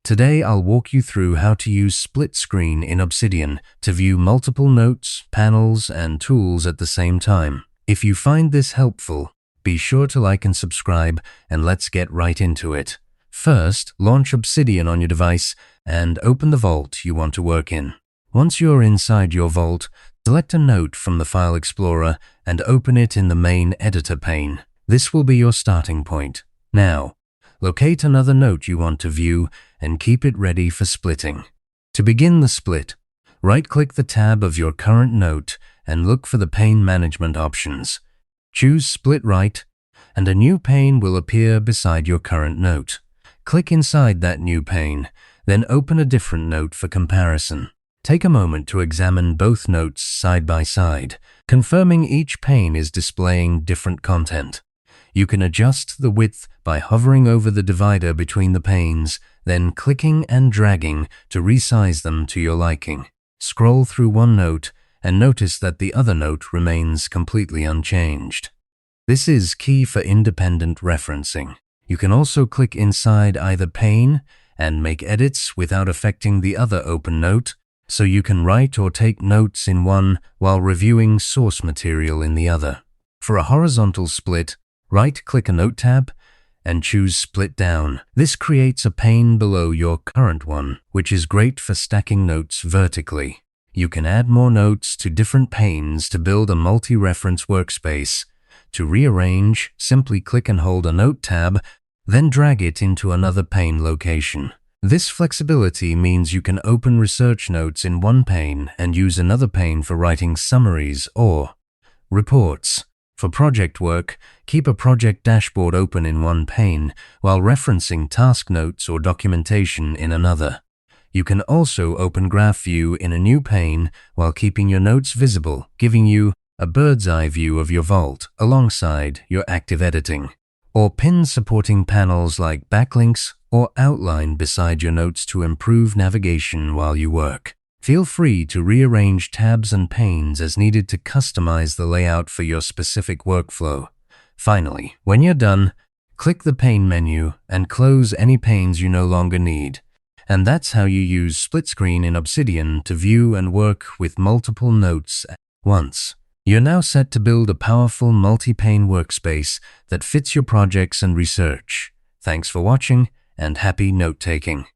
Today I'll walk you through how to use split screen in Obsidian to view multiple notes, panels, and tools at the same time. If you find this helpful, be sure to like and subscribe, and let's get right into it. First, launch Obsidian on your device and open the vault you want to work in. Once you're inside your vault, select a note from the File Explorer and open it in the main editor pane. This will be your starting point. Now, locate another note you want to view and keep it ready for splitting. To begin the split, right-click the tab of your current note and look for the pane management options. Choose Split Right, and a new pane will appear beside your current note. Click inside that new pane, then open a different note for comparison. Take a moment to examine both notes side by side, confirming each pane is displaying different content. You can adjust the width by hovering over the divider between the panes, then clicking and dragging to resize them to your liking. Scroll through one note and notice that the other note remains completely unchanged. This is key for independent referencing. You can also click inside either pane and make edits without affecting the other open note, so you can write or take notes in one while reviewing source material in the other. For a horizontal split, right-click a note tab and choose Split Down. This creates a pane below your current one, which is great for stacking notes vertically. You can add more notes to different panes to build a multi-reference workspace. To rearrange, simply click and hold a note tab, then drag it into another pane location. This flexibility means you can open research notes in one pane and use another pane for writing summaries or reports. For project work, keep a project dashboard open in one pane while referencing task notes or documentation in another. You can also open Graph View in a new pane while keeping your notes visible, giving you a bird's eye view of your vault alongside your active editing. Or pin supporting panels like backlinks or outline beside your notes to improve navigation while you work. Feel free to rearrange tabs and panes as needed to customize the layout for your specific workflow. Finally, when you're done, click the pane menu and close any panes you no longer need. And that's how you use split screen in Obsidian to view and work with multiple notes at once. You're now set to build a powerful multi-pane workspace that fits your projects and research. Thanks for watching, and happy note-taking.